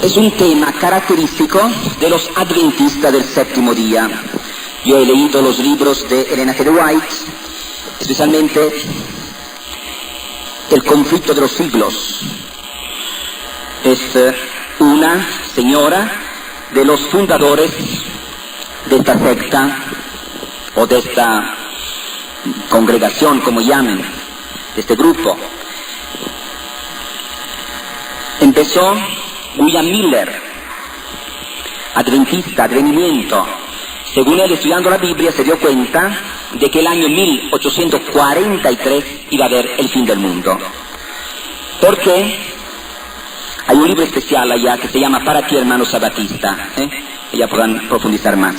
Es un tema característico de los adventistas del séptimo día. Yo he leído los libros de Ellen G. White, especialmente El conflicto de los siglos. Es una señora de los fundadores de esta secta o de esta congregación, como llamen, de este grupo. Empezó William Miller, adventista, advenimiento. Según él, estudiando la Biblia, se dio cuenta de que el año 1843 iba a haber el fin del mundo. ¿Por qué? Hay un libro especial allá que se llama Para ti, hermano sabatista. Ya podrán profundizar más.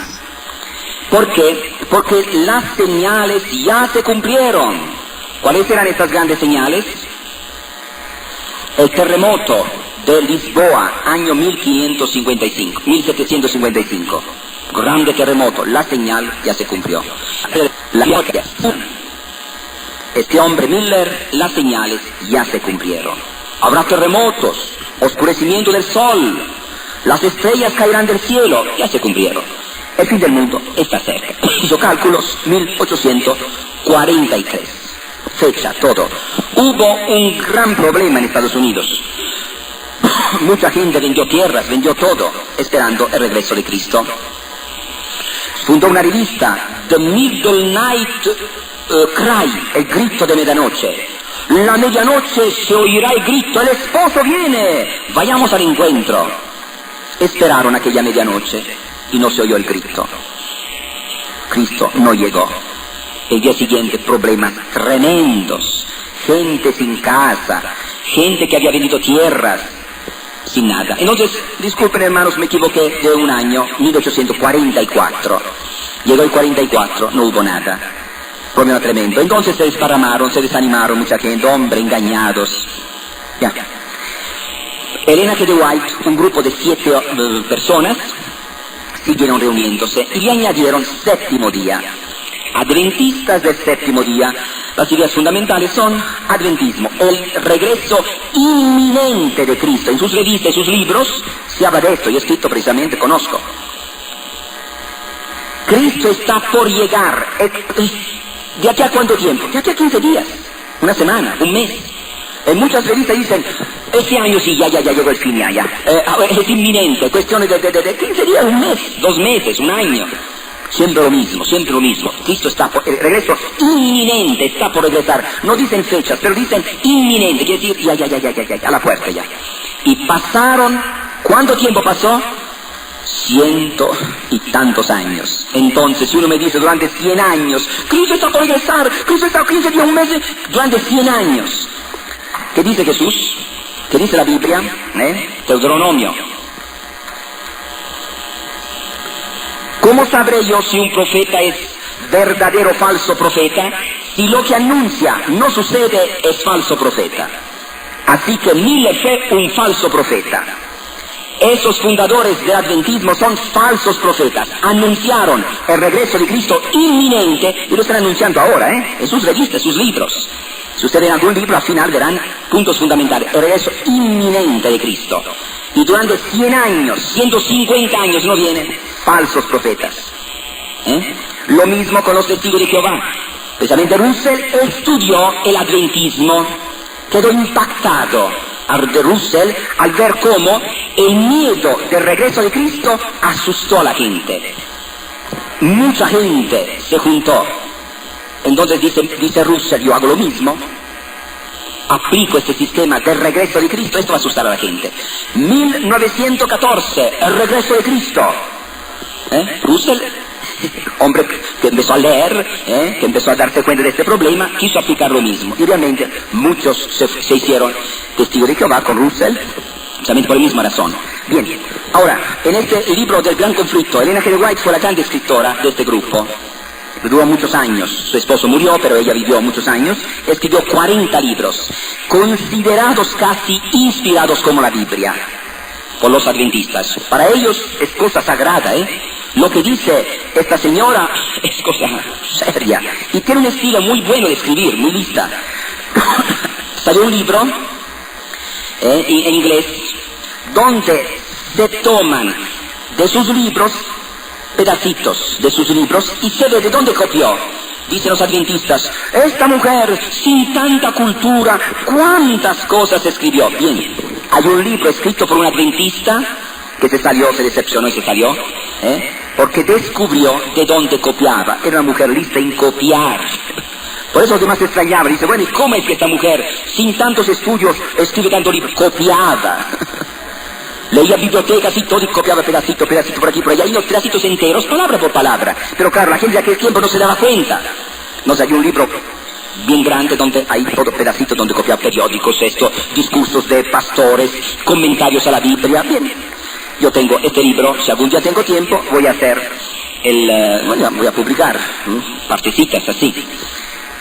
¿Por qué? Porque las señales ya se cumplieron. ¿Cuáles eran estas grandes señales? El terremoto de Lisboa, año 1755. Grande terremoto, la señal ya se cumplió. Este hombre Miller, las señales ya se cumplieron. Habrá terremotos, oscurecimiento del sol, las estrellas caerán del cielo, ya se cumplieron. El fin del mundo está cerca. Hizo cálculos, 1843. Fecha, todo. Hubo un gran problema en Estados Unidos. Mucha gente vendió tierras, vendió todo, esperando el regreso de Cristo. Fundó una revista, The Middle Night Cry, el grito de medianoche. La medianoche se oirá el grito, el esposo viene, vayamos al encuentro. Esperaron aquella medianoche y no se oyó el grito. Cristo no llegó. El día siguiente, problemas tremendos. Gente sin casa, gente que había vendido tierras, sin nada. Entonces, disculpen hermanos, me equivoqué de un año, 1844. Llegó el 44, no hubo nada. Problema tremendo. Entonces se desparramaron, se desanimaron mucha gente, hombres engañados. Ya. Ellen G. White, un grupo de 7 personas, siguieron reuniéndose y le añadieron séptimo día. Adventistas del séptimo día. Las ideas fundamentales son adventismo, el regreso inminente de Cristo. En sus revistas y sus libros se habla de esto, y he escrito precisamente, conozco. Cristo está por llegar. ¿De aquí a cuánto tiempo? De aquí a 15 días, una semana, un mes. En muchas revistas dicen, este año sí, ya llegó el fin, ya. Es inminente, cuestiones de 15 días, un mes, 2 meses, un año. Siempre lo mismo. Cristo está por el regreso inminente, está por regresar. No dicen fechas, pero dicen inminente, quiere decir ya, a la puerta ya. Y pasaron, ¿cuánto tiempo pasó? 100 y tantos años. Entonces, si uno me dice durante 100 años, Cristo está por regresar, Cristo está 15 días, un mes, durante 100 años. ¿Qué dice Jesús? ¿Qué dice la Biblia? Deuteronomio. ¿Cómo sabré yo si un profeta es verdadero o falso profeta? Si lo que anuncia no sucede, es falso profeta. Así que Miller fue un falso profeta. Esos fundadores del adventismo son falsos profetas. Anunciaron el regreso de Cristo inminente y lo están anunciando ahora, en sus revistas, sus libros. Si ustedes ven algún libro, al final verán puntos fundamentales. El regreso inminente de Cristo. Y durante 100 años, 150 años no vienen falsos profetas. Lo mismo con los testigos de Jehová. Precisamente Russell estudió el adventismo, quedó impactado de Russell al ver cómo el miedo del regreso de Cristo asustó a la gente. Mucha gente se juntó. Entonces dice Russell, yo hago lo mismo. Aplico este sistema del regreso de Cristo, esto va a asustar a la gente. 1914, el regreso de Cristo. Russell, hombre que empezó a leer, que empezó a darse cuenta de este problema, quiso aplicar lo mismo. Y realmente muchos se hicieron testigos de Jehová con Russell, precisamente por la misma razón. Bien, ahora, en este libro del gran conflicto, Ellen G. White fue la grande escritora de este grupo. Duró muchos años, su esposo murió, pero ella vivió muchos años, escribió 40 libros, considerados casi inspirados como la Biblia, por los adventistas. Para ellos es cosa sagrada, Lo que dice esta señora es cosa seria, y tiene un estilo muy bueno de escribir, muy lista. Salió un libro en inglés, donde toman de sus libros pedacitos de sus libros y se ve de dónde copió. Dicen los adventistas, esta mujer sin tanta cultura, ¿cuántas cosas escribió? Bien, hay un libro escrito por un adventista que se decepcionó y se salió, porque descubrió de dónde copiaba. Era una mujer lista en copiar. Por eso los demás se extrañaban. Dice, bueno, ¿y cómo es que esta mujer, sin tantos estudios, escribe tanto libro? Copiaba. Leía bibliotecas y todo y copiaba pedacito por aquí, por allá, y los pedacitos enteros, palabra por palabra. Pero claro, la gente de aquel tiempo no se daba cuenta. No sé, hay un libro bien grande donde hay todo pedacito donde copiaba periódicos, discursos de pastores, comentarios a la Biblia. Bien, yo tengo este libro, si algún día tengo tiempo, voy a hacer voy a publicar partecitas así.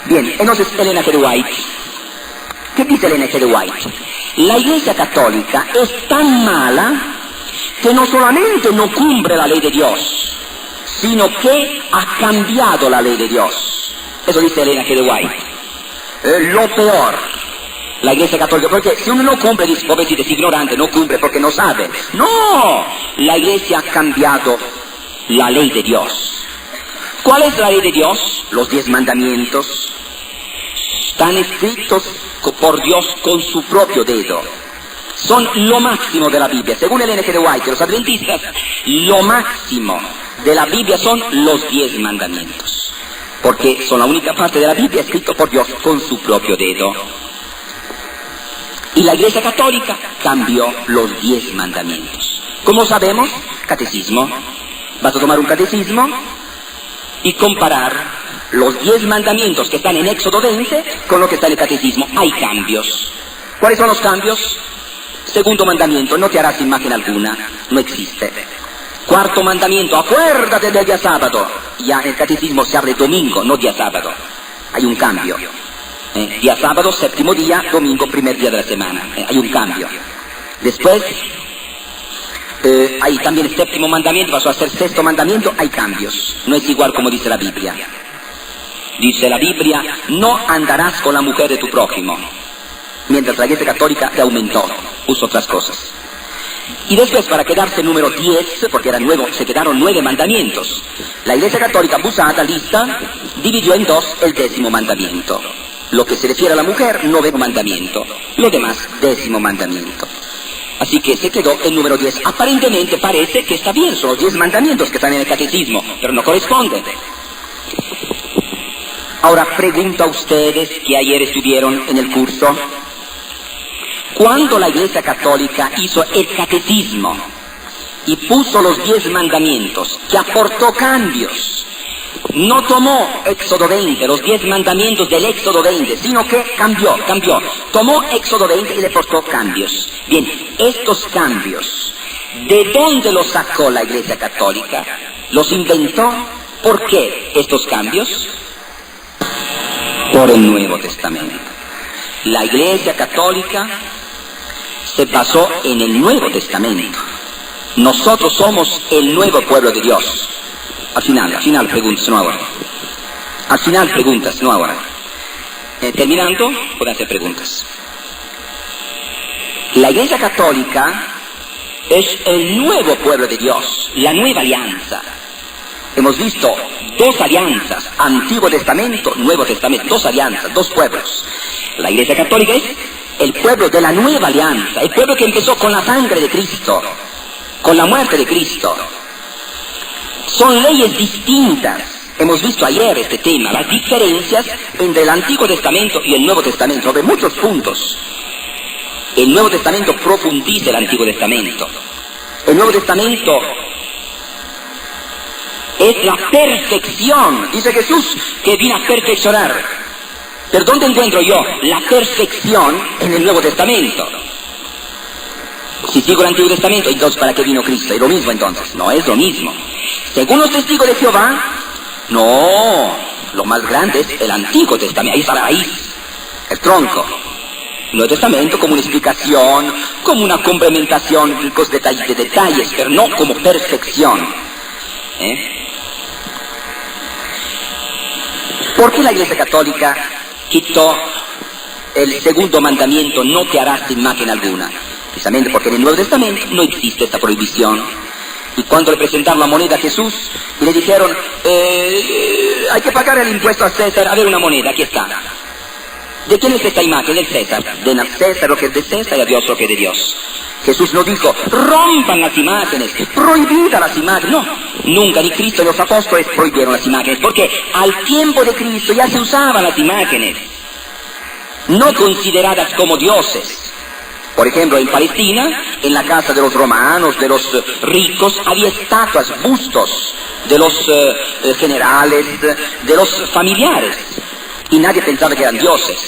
Bien, entonces Elena G. de White. ¿Qué dice Elena G. de White? La Iglesia Católica es tan mala que no solamente no cumple la ley de Dios, sino que ha cambiado la ley de Dios. Eso dice Elena G. de White. Lo peor, la Iglesia Católica, porque si uno no cumple, dice, pobrecito, es ignorante, no cumple porque no sabe. No, la Iglesia ha cambiado la ley de Dios. ¿Cuál es la ley de Dios? Los 10 mandamientos. Están escritos por Dios con su propio dedo. Son lo máximo de la Biblia. Según Elena G. de White, los adventistas, lo máximo de la Biblia son los 10 mandamientos. Porque son la única parte de la Biblia escrita por Dios con su propio dedo. Y la Iglesia Católica cambió los 10 mandamientos. ¿Cómo sabemos? Catecismo. Vas a tomar un catecismo y comparar los 10 mandamientos que están en Éxodo 20 con lo que está en el catecismo. Hay cambios. ¿Cuáles son los cambios? Segundo mandamiento, no te harás imagen alguna. No existe. Cuarto mandamiento, acuérdate del día sábado. Ya en el catecismo se habla de domingo, no día sábado. Hay un cambio. Día sábado, séptimo día, domingo, primer día de la semana. Hay un cambio. Después, hay también el séptimo mandamiento, pasó a ser sexto mandamiento, hay cambios. No es igual como dice la Biblia. Dice la Biblia, no andarás con la mujer de tu prójimo. Mientras la Iglesia Católica te aumentó, puso otras cosas. Y después, para quedarse número 10, porque era nuevo, se quedaron 9 mandamientos. La Iglesia Católica, abusada, lista, dividió en 2 el 10º mandamiento. Lo que se refiere a la mujer, 9º mandamiento. Lo demás, 10º mandamiento. Así que se quedó el número 10. Aparentemente parece que está bien, son los 10 mandamientos que están en el catecismo, pero no corresponden. Ahora pregunto a ustedes que ayer estuvieron en el curso, cuando la Iglesia Católica hizo el catecismo y puso los 10 mandamientos, que aportó cambios, no tomó Éxodo 20, los 10 mandamientos del Éxodo 20, sino que cambió, tomó Éxodo 20 y le aportó cambios. Bien, estos cambios, ¿de dónde los sacó la Iglesia Católica? ¿Los inventó? ¿Por qué estos cambios? Por el Nuevo Testamento. La Iglesia Católica se basó en el Nuevo Testamento. Nosotros somos el nuevo pueblo de Dios. Al final preguntas, no ahora. Al final preguntas, no ahora. Terminando, pueden hacer preguntas. La Iglesia Católica es el nuevo pueblo de Dios, la nueva alianza. Hemos visto 2 alianzas, Antiguo Testamento, Nuevo Testamento, 2 alianzas, 2 pueblos. La Iglesia Católica es el pueblo de la nueva alianza, el pueblo que empezó con la sangre de Cristo, con la muerte de Cristo. Son leyes distintas. Hemos visto ayer este tema, las diferencias entre el Antiguo Testamento y el Nuevo Testamento, sobre muchos puntos. El Nuevo Testamento profundiza el Antiguo Testamento. El Nuevo Testamento es la perfección. Dice Jesús que vino a perfeccionar. ¿Pero dónde encuentro yo la perfección en el Nuevo Testamento? Si sigo el Antiguo Testamento, entonces ¿para qué vino Cristo? ¿Es lo mismo entonces? No es lo mismo. Según los testigos de Jehová, no, lo más grande es el Antiguo Testamento. Ahí está la raíz, el tronco. El Nuevo Testamento como una explicación, como una complementación, ricos de detalles, pero no como perfección. ¿Por qué la Iglesia Católica quitó el segundo mandamiento, no te harás imagen alguna? precisamente porque en el Nuevo Testamento no existe esta prohibición. Y cuando le presentaron la moneda a Jesús y le dijeron, hay que pagar el impuesto a César, a ver una moneda, aquí está. ¿De quién es esta imagen? Del César. Den a César lo que es de César y a Dios lo que es de Dios. Jesús no dijo, rompan las imágenes, prohibidas las imágenes. No, nunca, ni Cristo ni los apóstoles prohibieron las imágenes, porque al tiempo de Cristo ya se usaban las imágenes, no consideradas como dioses. Por ejemplo, en Palestina, en la casa de los romanos, de los ricos, había estatuas, bustos de los generales, de los familiares, y nadie pensaba que eran dioses.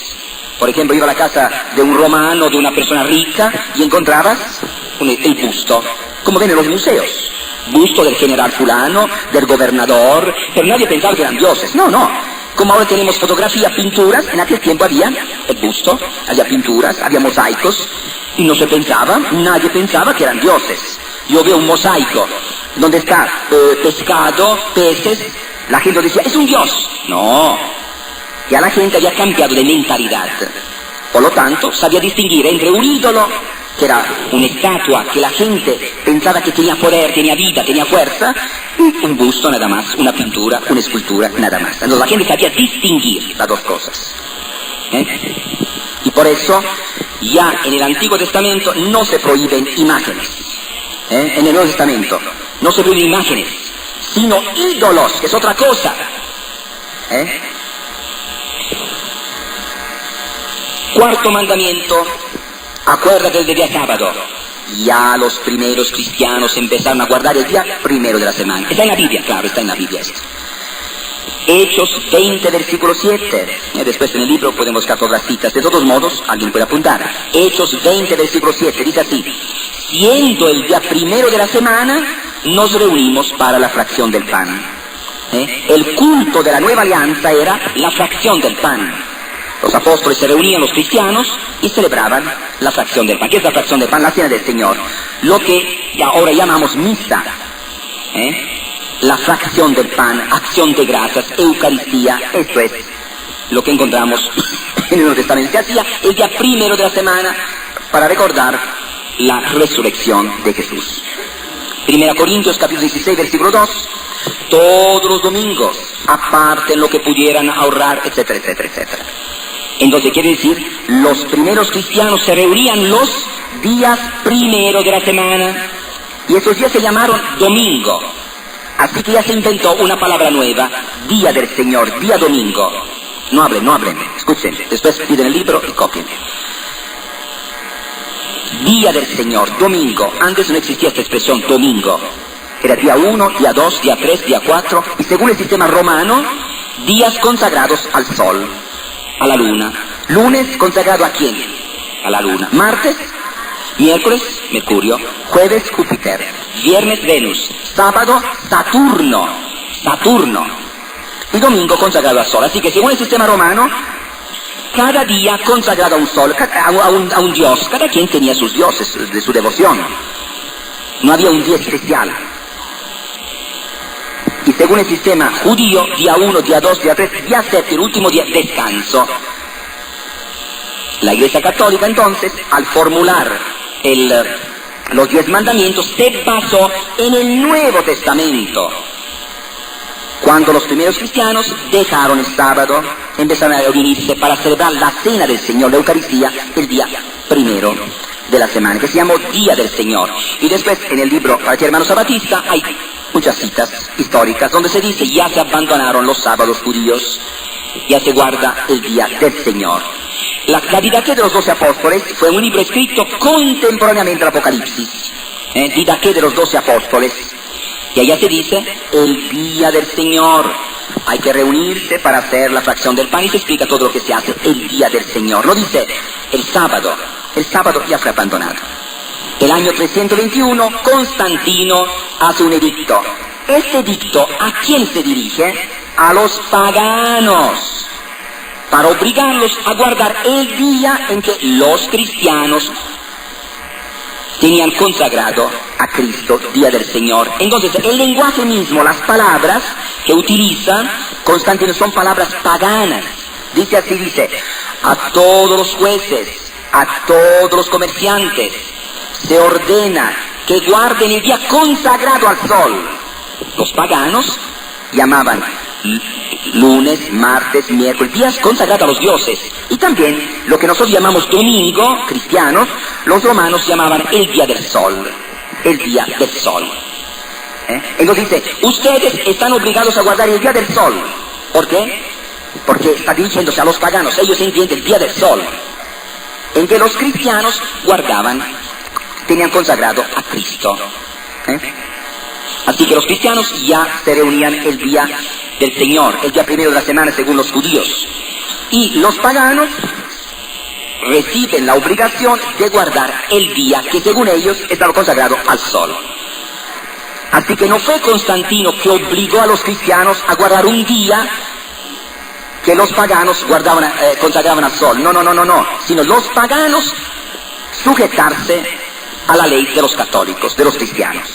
Por ejemplo, iba a la casa de un romano, de una persona rica, y encontrabas el busto, como ven en los museos. Busto del general fulano, del gobernador, pero nadie pensaba que eran dioses. No, no. Como ahora tenemos fotografías, pinturas, en aquel tiempo había el busto, había pinturas, había mosaicos, y no se pensaba, nadie pensaba que eran dioses. Yo veo un mosaico donde está pescado, peces, la gente decía, es un dios. No, ya la gente había cambiado de mentalidad. Por lo tanto, sabía distinguir entre un ídolo, que era una estatua que la gente pensaba que tenía poder, tenía vida, tenía fuerza, y un busto nada más, una pintura, una escultura, nada más. Entonces la gente sabía distinguir las dos cosas. Y por eso, ya en el Antiguo Testamento no se prohíben imágenes. En el Nuevo Testamento no se prohíben imágenes, sino ídolos, que es otra cosa. Cuarto mandamiento, acuérdate del día sábado. Ya los primeros cristianos empezaron a guardar el día primero de la semana. Está en la Biblia, claro, está en la Biblia esto. Hechos 20, versículo 7. Después en el libro podemos buscar todas las citas. De todos modos, alguien puede apuntar. Hechos 20, versículo 7, dice así. Siendo el día primero de la semana, nos reunimos para la fracción del pan. El culto de la nueva alianza era la fracción del pan. Los apóstoles se reunían, los cristianos, y celebraban la fracción del pan. ¿Qué es la fracción del pan? La cena del Señor. Lo que ahora llamamos misa. La fracción del pan, acción de gracias, Eucaristía, esto es lo que encontramos en el Nuevo Testamento. Se hacía el día primero de la semana para recordar la resurrección de Jesús. 1 Corintios capítulo 16, versículo 2. Todos los domingos aparten lo que pudieran ahorrar, etcétera, etcétera, etcétera. Entonces quiere decir, los primeros cristianos se reunían los días primeros de la semana, y esos días se llamaron domingo. Así que ya se inventó una palabra nueva, día del Señor, día domingo. No hablen, escuchen, después piden el libro y copien. Día del Señor, domingo. Antes no existía esta expresión, domingo. Era día 1, día 2, día 3, día 4, y según el sistema romano, días consagrados al sol, a la luna. Lunes, ¿consagrado a quién? A la luna. Martes, miércoles, Mercurio. Jueves, Júpiter. Viernes, Venus. Sábado, Saturno. Y domingo, consagrado al sol. Así que según el sistema romano, cada día consagrado a un sol, a un dios. Cada quien tenía sus dioses de su devoción. No había un día especial. Y según el sistema judío, día 1, día 2, día 3, día 7, el último día, descanso. La Iglesia Católica, entonces, al formular los 10 mandamientos, se basó en el Nuevo Testamento. Cuando los primeros cristianos dejaron el sábado, empezaron a reunirse para celebrar la cena del Señor, la Eucaristía, el día primero de la semana, que se llamó Día del Señor. Y después, en el libro para ti, hermano Sabatista, hay muchas citas históricas donde se dice, ya se abandonaron los sábados judíos, ya se guarda el Día del Señor. La Didaqué de los 12 apóstoles fue un libro escrito contemporáneamente al Apocalipsis, Didaqué de los 12 apóstoles, y allá se dice, el Día del Señor, hay que reunirse para hacer la fracción del pan, y se explica todo lo que se hace el Día del Señor. No dice el sábado ya fue abandonado. El año 321, Constantino hace un edicto. Este edicto, ¿a quién se dirige? A los paganos, para obligarlos a guardar el día en que los cristianos tenían consagrado a Cristo, Día del Señor. Entonces, el lenguaje mismo, las palabras que utiliza Constantino son palabras paganas. Dice así, a todos los jueces, a todos los comerciantes, se ordena que guarden el día consagrado al sol. Los paganos llamaban lunes, martes, miércoles, días consagrados a los dioses. Y también lo que nosotros llamamos domingo, cristianos, los romanos llamaban el día del sol. El día del sol. Entonces dice, ustedes están obligados a guardar el día del sol. ¿Por qué? Porque está dirigiéndose a los paganos, ellos entienden el día del sol, en que los cristianos tenían consagrado a Cristo. Así que los cristianos ya se reunían el día del Señor, el día primero de la semana según los judíos. Y los paganos reciben la obligación de guardar el día que según ellos estaba consagrado al sol. Así que no fue Constantino que obligó a los cristianos a guardar un día que los paganos consagraban al sol. No, sino los paganos sujetarse a la ley de los católicos, de los cristianos.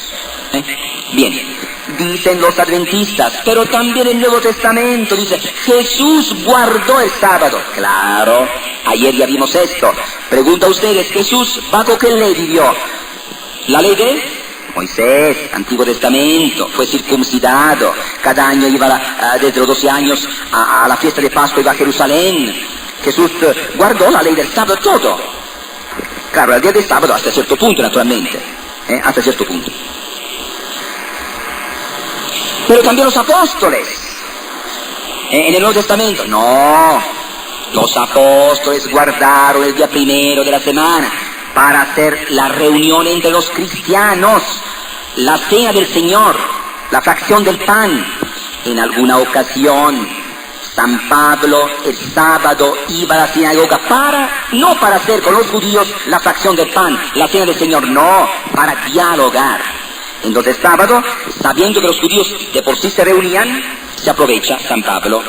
Bien, dicen los adventistas, pero también el Nuevo Testamento dice, Jesús guardó el sábado. Claro, ayer ya vimos esto. Pregunto a ustedes, Jesús, ¿bajo qué ley vivió? ¿La ley de Moisés, Antiguo Testamento? Fue circuncidado, cada año iba, desde los 12 años, a la fiesta de Pascua iba a Jerusalén. Jesús guardó la ley del sábado, todo. Claro, el día del sábado hasta cierto punto, naturalmente, hasta cierto punto. Pero también los apóstoles, en el Nuevo Testamento, no, los apóstoles guardaron el día primero de la semana para hacer la reunión entre los cristianos, la cena del Señor, la fracción del pan. En alguna ocasión, San Pablo el sábado iba a la sinagoga no para hacer con los judíos la fracción del pan, la cena del Señor, no, para dialogar. Entonces sábado, sabiendo que los judíos de por sí se reunían, se aprovecha San Pablo,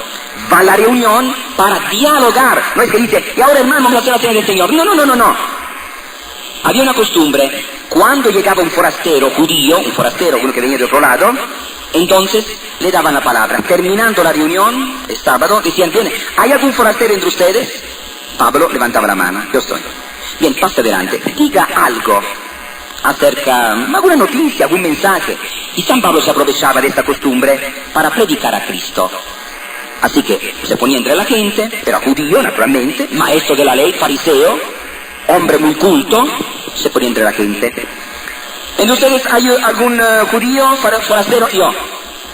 va a la reunión para dialogar. No es que dice, y ahora hermano, vamos a hacer la cena del Señor. No. Había una costumbre, cuando llegaba un forastero judío, uno que venía de otro lado, entonces le daban la palabra. Terminando la reunión, el sábado, decían, bien, ¿hay algún forastero entre ustedes? Pablo levantaba la mano, yo estoy. Bien, pasa adelante, diga algo acerca, alguna noticia, algún mensaje. Y San Pablo se aprovechaba de esta costumbre para predicar a Cristo. Así que se ponía entre la gente, era judío naturalmente, maestro de la ley, fariseo, hombre muy culto, se ponía entre la gente. ¿En ustedes hay algún judío, forastero? Yo.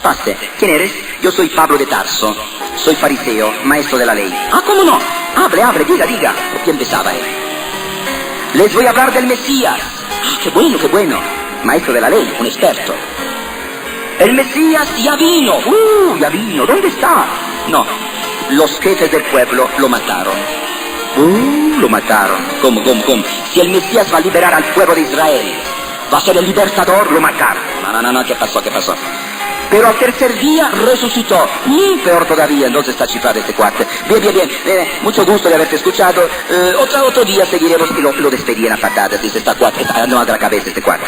Pase. ¿Quién eres? Yo soy Pablo de Tarso, soy fariseo, maestro de la ley. Ah, ¿cómo no? Hable, diga. Y empezaba él. Les voy a hablar del Mesías. Ah, qué bueno. Maestro de la ley, un experto. El Mesías ya vino. ¿Dónde está? No, los jefes del pueblo lo mataron. Lo mataron. ¿Cómo? Si el Mesías va a liberar al pueblo de Israel, va a ser el libertador, lo mataron. No, ¿qué pasó? Pero al tercer día resucitó. Peor todavía, entonces está chiflado este cuate. Bien, mucho gusto de haberte escuchado. Otro día seguiremos. Y lo despedían a patadas. Dice, esta cuate, está no a la cabeza este cuate.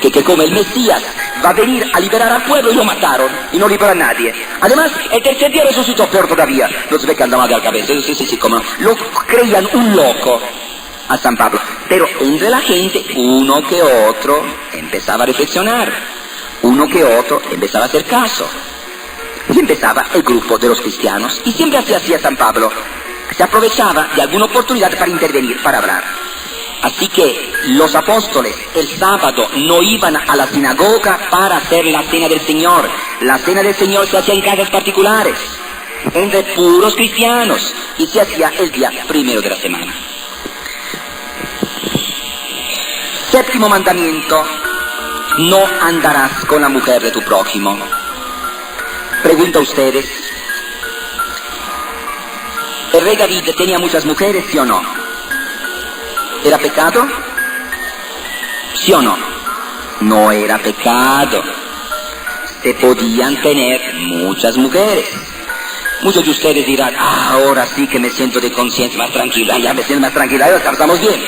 Que como el Mesías va a venir a liberar al pueblo, y lo mataron. Y no liberó a nadie. Además, el tercer día resucitó, peor todavía. No se ve que andaba de la cabeza. Sí, como no. Lo creían un loco a San Pablo. Pero entre la gente, uno que otro empezaba a reflexionar. Uno que otro empezaba a hacer caso. Y empezaba el grupo de los cristianos. Y siempre hacía San Pablo. Se aprovechaba de alguna oportunidad para intervenir, para hablar. Así que los apóstoles el sábado no iban a la sinagoga para hacer la cena del Señor. La cena del Señor se hacía en casas particulares, entre puros cristianos. Y se hacía el día primero de la semana. Séptimo mandamiento. No andarás con la mujer de tu prójimo. Pregunto a ustedes, ¿el rey David tenía muchas mujeres, sí o no? ¿Era pecado? ¿Sí o no? No era pecado. Se podían tener muchas mujeres. Muchos de ustedes dirán, ahora sí que me siento de conciencia más tranquila, ya me siento más tranquila, ya estamos bien.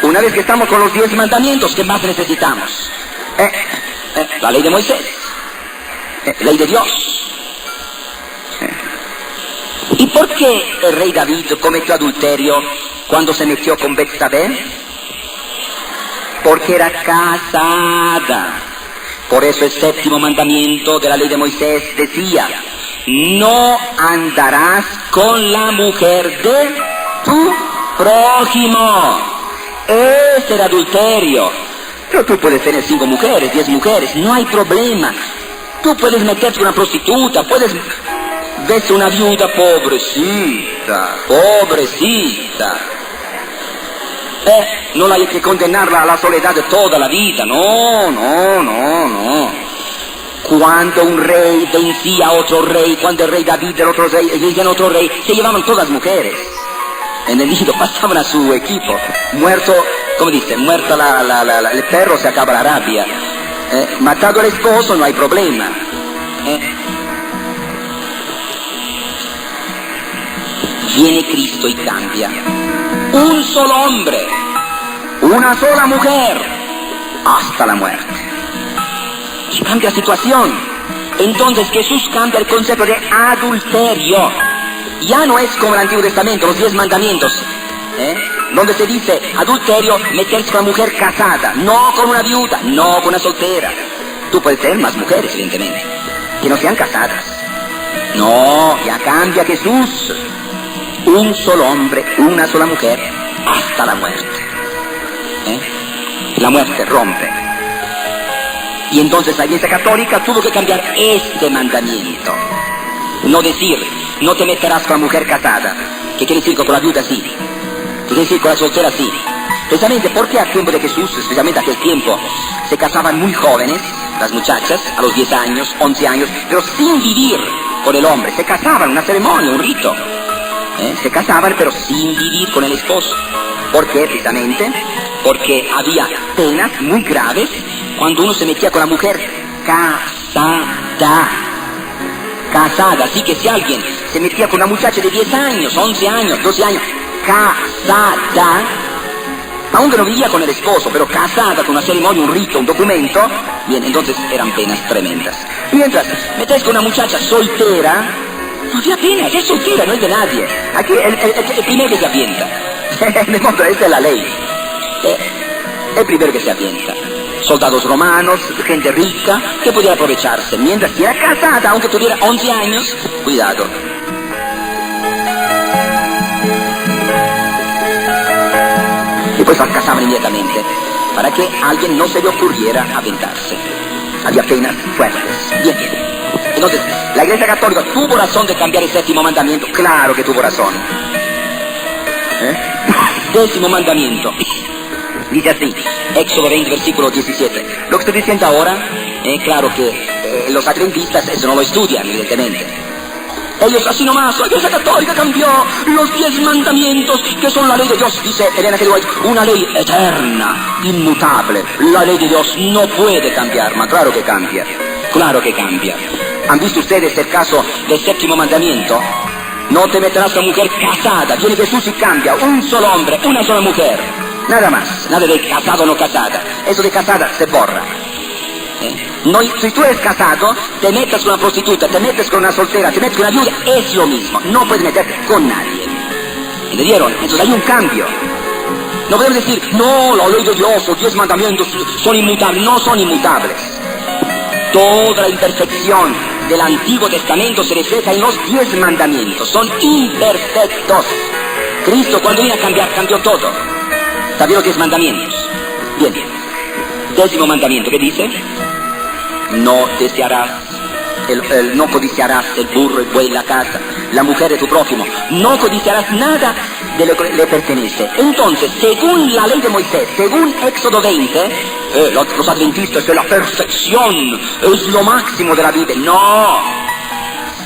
Una vez que estamos con los 10 mandamientos, ¿qué más necesitamos? La ley de Moisés, ley de Dios. ¿Y por qué el rey David cometió adulterio cuando se metió con Betsabé? porque era casada. Por eso el séptimo mandamiento de la ley de Moisés decía: no andarás con la mujer de tu prójimo. Ese era adulterio. Pero tú puedes tener 5 mujeres, 10 mujeres, no hay problema. Tú puedes meterte con una prostituta, puedes verse una viuda, pobrecita, pobrecita. No hay que condenarla a la soledad de toda la vida, no, no, no, no. Cuando un rey vencía a otro rey, cuando el rey David del otro rey vencía a otro rey, se llevaban todas mujeres. ¿Entendido? Pasaban a su equipo. Muerto, como dice, muerto el perro, se acaba la rabia. Matado el esposo, no hay problema. Viene Cristo y cambia. Un solo hombre, una sola mujer, hasta la muerte. Y cambia la situación. Entonces Jesús cambia el concepto de adulterio. Ya no es como el Antiguo Testamento, los 10 mandamientos, donde se dice adulterio, meterse con una mujer casada, no con una viuda, no con una soltera. Tú puedes tener más mujeres, evidentemente, que no sean casadas. No, ya cambia Jesús. Un solo hombre, una sola mujer, hasta la muerte. La muerte rompe. Y entonces la Iglesia Católica tuvo que cambiar este mandamiento. No decir, no te meterás con la mujer casada, que quiere decir con la viuda sí, que quiere decir con la soltera sí. Precisamente porque al tiempo de Jesús, especialmente aquel tiempo, se casaban muy jóvenes, las muchachas, a los 10 años, 11 años, pero sin vivir con el hombre. Se casaban, una ceremonia, un rito. Se casaban, pero sin vivir con el esposo. ¿Por qué? Precisamente porque había penas muy graves cuando uno se metía con la mujer casada. Casada, así que si alguien se metía con una muchacha de 10 años, 11 años, 12 años, casada, aunque no vivía con el esposo, pero casada con una ceremonia, un rito, un documento, bien, entonces eran penas tremendas. Mientras metes con una muchacha soltera, no había pena, es soltera, no es de nadie. Aquí el primero que se avienta. De modo, esa es la ley. El primero que se avienta. Soldados romanos, gente rica, que podía aprovecharse. Mientras si era casada, aunque tuviera 11 años, cuidado. Y pues las casaban inmediatamente, para que a alguien no se le ocurriera aventarse. Había penas fuertes. Bien. Entonces, la Iglesia Católica tuvo razón de cambiar el séptimo mandamiento. Claro que tuvo razón. Décimo mandamiento. Dice así, Éxodo 20, versículo 17. Lo que estoy diciendo ahora, claro que los adventistas eso no lo estudian, evidentemente. Ellos así nomás, la Iglesia Católica cambió los 10 mandamientos, que son la ley de Dios, dice Elena G. White, una ley eterna, inmutable. La ley de Dios no puede cambiar, ma claro que cambia. Claro que cambia. ¿Han visto ustedes el caso del séptimo mandamiento? No te meterás con mujer casada. Viene Jesús y cambia. Un solo hombre, una sola mujer. Nada más. Nada de casado o no casada. Eso de casada se borra. No, si tú eres casado, te metes con una prostituta, te metes con una soltera, te metes con una viuda, es lo mismo. No puedes meterte con nadie. ¿Entendieron? Entonces hay un cambio. No podemos decir, no, la ley de Dios, los 10 mandamientos son inmutables. No son inmutables. Toda la imperfección del Antiguo Testamento se refleja en los 10 mandamientos. Son imperfectos. Cristo cuando vino a cambiar, cambió todo. ¿Sabían los 10 mandamientos? Bien. Décimo mandamiento, ¿qué dice? No desearás, no codiciarás el burro, el buey, la casa, la mujer de tu prójimo. No codiciarás nada de lo que le pertenece. Entonces, según la ley de Moisés, según Éxodo 20, los adventistas de la perfección es lo máximo de la vida. No.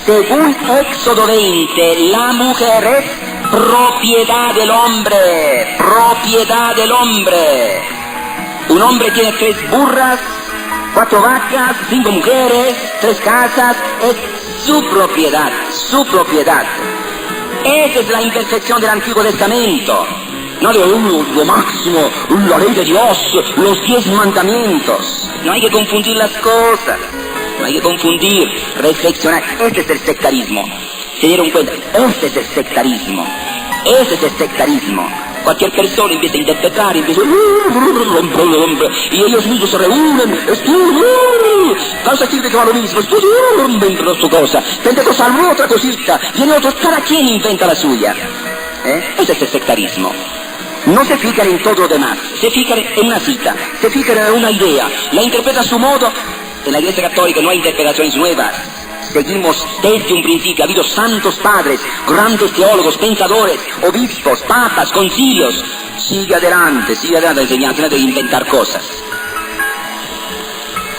Según Éxodo 20, la mujer es propiedad del hombre. Propiedad del hombre. Un hombre tiene 3 burras, 4 vacas, 5 mujeres, 3 casas, es su propiedad, su propiedad. Esa es la imperfección del Antiguo Testamento. No de lo máximo, la ley de Dios, los 10 mandamientos. No hay que confundir las cosas, no hay que confundir, reflexionar. Este es el sectarismo. ¿Se dieron cuenta? Este es el sectarismo. Ese es el sectarismo. Cualquier persona empieza a interpretar, empieza y ellos mismos se reúnen, cosa sirve que va lo mismo, inventano su cosa, Pentecostal otra cosita, viene otro, cada quien inventa la suya. Ese es el sectarismo. No se fijan en todo lo demás, se fijan en una cita, se fijan en una idea, la interpreta a su modo. En la Iglesia Católica no hay interpretaciones nuevas. Seguimos desde un principio, ha habido santos padres, grandes teólogos, pensadores, obispos, papas, concilios. Sigue adelante la enseñanza, no de inventar cosas.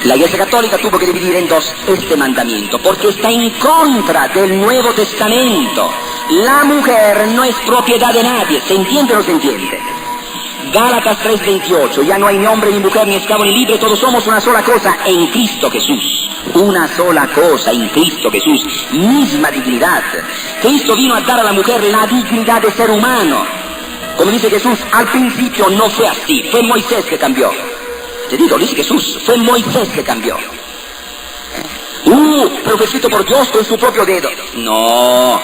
La Iglesia Católica tuvo que dividir en dos este mandamiento, porque está en contra del Nuevo Testamento. La mujer no es propiedad de nadie, ¿se entiende o no se entiende? Gálatas 3:28, ya no hay ni hombre, ni mujer, ni esclavo, ni libre, todos somos una sola cosa en Cristo Jesús. Una sola cosa en Cristo Jesús, misma dignidad. Cristo vino a dar a la mujer la dignidad de ser humano. Como dice Jesús, al principio no fue así, fue Moisés que cambió. Te digo, dice Jesús, fue Moisés que cambió. Pero fue escrito por Dios con su propio dedo. No,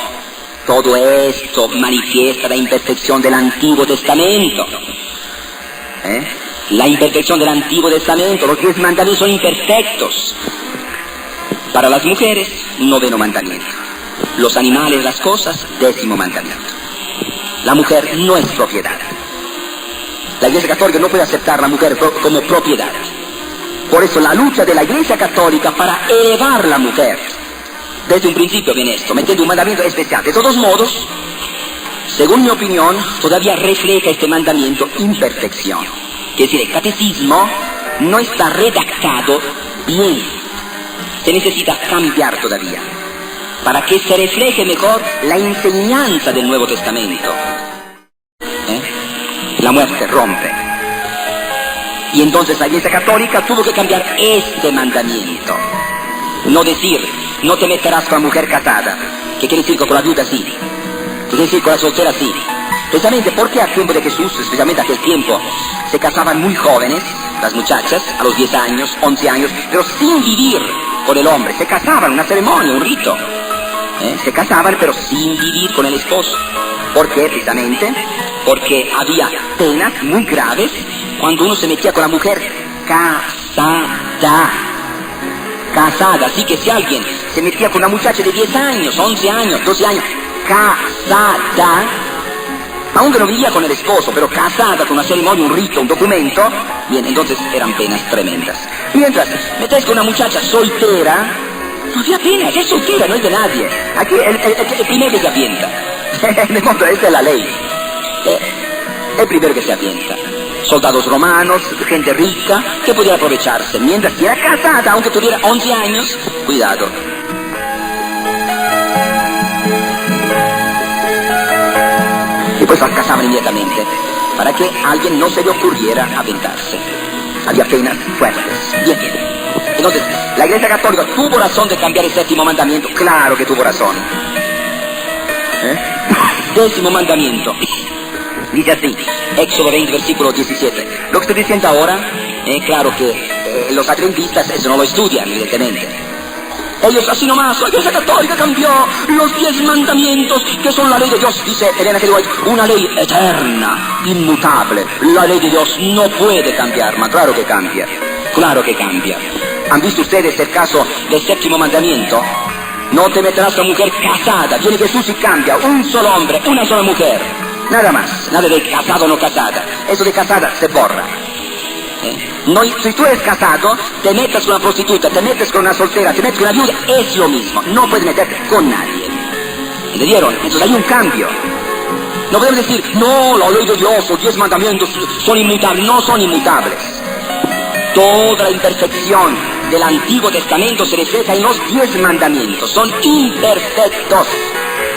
todo esto manifiesta la imperfección del Antiguo Testamento. La imperfección del Antiguo Testamento, los 10 mandamientos son imperfectos. Para las mujeres, 9º mandamiento. Los animales, las cosas, 10º mandamiento. La mujer no es propiedad. La Iglesia Católica no puede aceptar a la mujer como propiedad. Por eso la lucha de la Iglesia Católica para elevar la mujer. Desde un principio viene esto, metiendo un mandamiento especial. De todos modos, según mi opinión, todavía refleja este mandamiento imperfección. Es decir, el catecismo no está redactado bien. Se necesita cambiar todavía, para que se refleje mejor la enseñanza del Nuevo Testamento. La muerte rompe. Y entonces la Iglesia Católica tuvo que cambiar este mandamiento. No decir, no te meterás con la mujer casada. ¿Qué quiere decir con la viuda sí? ¿Qué quiere decir con la soltera sí? Precisamente porque al tiempo de Jesús, especialmente aquel tiempo, se casaban muy jóvenes, las muchachas, a los 10 años, 11 años, pero sin vivir con el hombre. Se casaban, una ceremonia, un rito. Se casaban, pero sin vivir con el esposo. ¿Por qué? Precisamente porque había penas muy graves cuando uno se metía con la mujer casada. Casada, así que si alguien se metía con una muchacha de 10 años, 11 años, 12 años, casada, aunque no vivía con el esposo, pero casada con una ceremonia, un rito, un documento, bien, entonces eran penas tremendas. Mientras metes con una muchacha soltera, no había pena, es soltera, no es de nadie. Aquí el primero que se avienta. De modo, esa es la ley. El primero que se avienta. Soldados romanos, gente rica, que podía aprovecharse. Mientras si era casada, aunque tuviera 11 años, cuidado. Y pues las casaban inmediatamente, para que a alguien no se le ocurriera aventarse. Había penas fuertes. Bien. Entonces, la Iglesia Católica tuvo razón de cambiar el 7º mandamiento. Claro que tuvo razón. 10º mandamiento. Dice así, Éxodo 20, versículo 17. Lo que estoy diciendo ahora, claro que los adventistas eso no lo estudian, evidentemente. Ellos así nomás, la Iglesia Católica cambió los 10 mandamientos, que son la ley de Dios, dice Elena G. White, una ley eterna, inmutable. La ley de Dios no puede cambiar, ma claro que cambia. Claro que cambia. ¿Han visto ustedes el caso del 7º mandamiento? No te meterás con mujer casada. Viene Jesús y cambia. Un solo hombre, una sola mujer. Nada más. Nada de casado o no casada. Eso de casada se borra. No, si tú eres casado, te metes con una prostituta, te metes con una soltera, te metes con una viuda, es lo mismo. No puedes meterte con nadie. ¿Entendieron? Entonces hay un cambio. No podemos decir, no, la ley de Dios, los 10 mandamientos son inmutables. No son inmutables. Toda la imperfección del Antiguo Testamento se refleja en los 10 mandamientos. Son imperfectos.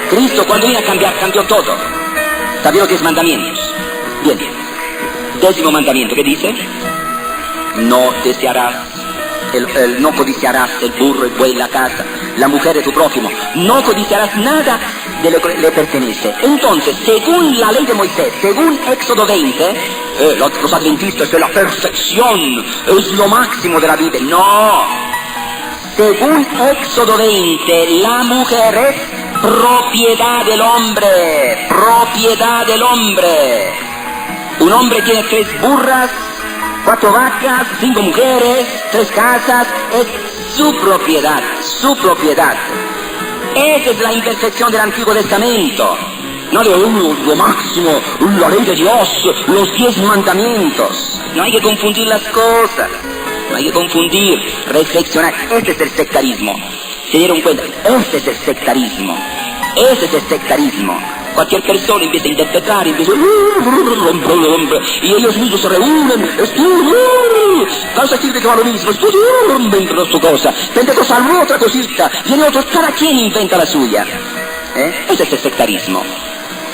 Cristo cuando vino a cambiar, cambió todo. Cambió los 10 mandamientos. Bien. 10º mandamiento, ¿qué dice? No desearás, no codiciarás el burro, el buey, la casa, la mujer de tu prójimo. No codiciarás nada de lo que le pertenece. Entonces, según la ley de Moisés, según Éxodo 20, los adventistas de la perfección es lo máximo de la vida. No. Según Éxodo 20, la mujer es propiedad del hombre. Propiedad del hombre. Un hombre tiene 3 burras, 4 vacas, 5 mujeres, 3 casas, es su propiedad, su propiedad. Esa es la imperfección del Antiguo Testamento. No de lo máximo, la ley de Dios, los 10 mandamientos. No hay que confundir las cosas, no hay que confundir, reflexionar. Este es el sectarismo. ¿Se dieron cuenta? Este es el sectarismo. Ese es el sectarismo. Cualquier persona empieza a interpretar, empieza y ellos mismos se reúnen, estudian, cosa sirve que va lo mismo, estudian, inventan su cosa, Pentecostal otra cosita, viene otro, cada quien inventa la suya. Ese es el sectarismo.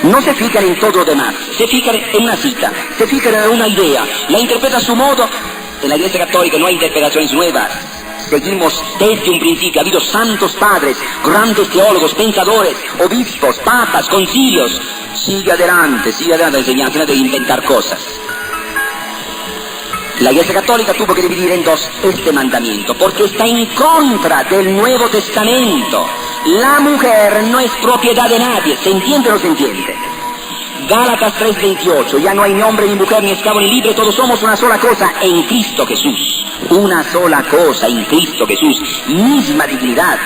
No se fijan en todo lo demás, se fijan en una cita, se fijan en una idea, la interpreta a su modo. En la Iglesia Católica no hay interpretaciones nuevas. Seguimos desde un principio, ha habido santos padres, grandes teólogos, pensadores, obispos, papas, concilios. Sigue adelante la enseñanza, no hay que inventar cosas. La Iglesia Católica tuvo que dividir en 2 este mandamiento, porque está en contra del Nuevo Testamento. La mujer no es propiedad de nadie, ¿se entiende o no se entiende? Gálatas 3:28, ya no hay ni hombre, ni mujer, ni esclavo, ni libre, todos somos una sola cosa en Cristo Jesús. Una sola cosa en Cristo Jesús, misma dignidad.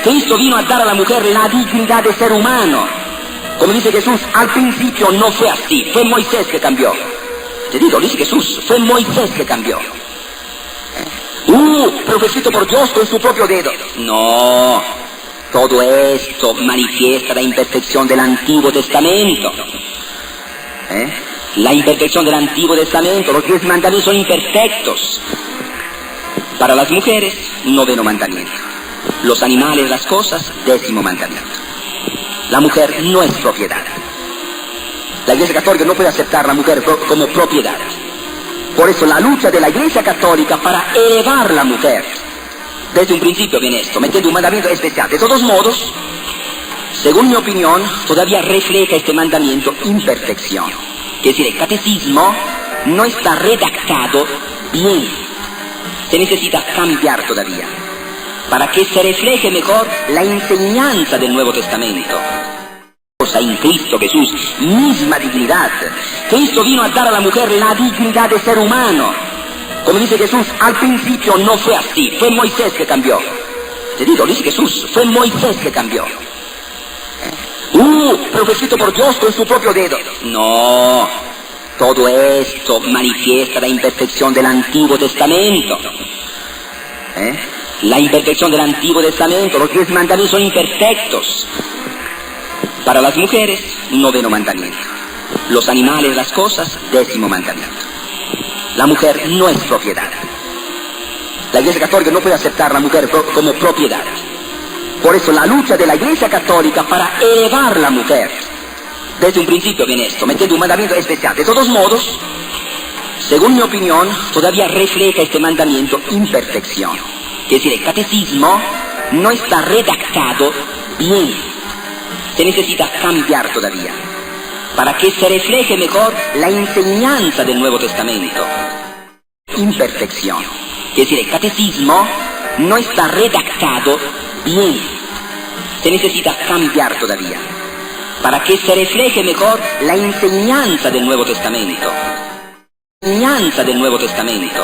Cristo vino a dar a la mujer la dignidad de ser humano. Como dice Jesús, al principio no fue así, fue Moisés que cambió. Te digo, dice Jesús, fue Moisés que cambió. Pero fue escrito por Dios con su propio dedo. No, todo esto manifiesta la imperfección del Antiguo Testamento. La imperfección del Antiguo Testamento, los 10 mandamientos son imperfectos. Para las mujeres, 9º mandamiento. Los animales, las cosas, 10º mandamiento. La mujer no es propiedad. La Iglesia Católica no puede aceptar a la mujer como propiedad. Por eso la lucha de la Iglesia Católica para elevar la mujer. Desde un principio viene esto, metiendo un mandamiento especial. De todos modos, según mi opinión, todavía refleja este mandamiento imperfección. Es decir, el catecismo no está redactado bien. Se necesita cambiar todavía, para que se refleje mejor la enseñanza del Nuevo Testamento. En Cristo Jesús, misma dignidad. Cristo vino a dar a la mujer la dignidad de ser humano. Como dice Jesús, al principio no fue así, fue Moisés que cambió. Te digo, dice Jesús, fue Moisés que cambió. Pero fue escrito por Dios con su propio dedo. No, todo esto manifiesta la imperfección del Antiguo Testamento. La imperfección del Antiguo Testamento, los 10 mandamientos son imperfectos. Para las mujeres, 9º mandamiento. Los animales, las cosas, 10º mandamiento. La mujer no es propiedad. La Iglesia Católica no puede aceptar a la mujer como propiedad. Por eso la lucha de la Iglesia Católica para elevar la mujer. Desde un principio viene esto, metiendo un mandamiento especial. De todos modos, según mi opinión, todavía refleja este mandamiento imperfección. Es decir, el catecismo no está redactado bien. Se necesita cambiar todavía, para que se refleje mejor la enseñanza del Nuevo Testamento. Imperfección. Es decir, el catecismo no está redactado bien. Se necesita cambiar todavía, para que se refleje mejor la enseñanza del Nuevo Testamento. Enseñanza del Nuevo Testamento.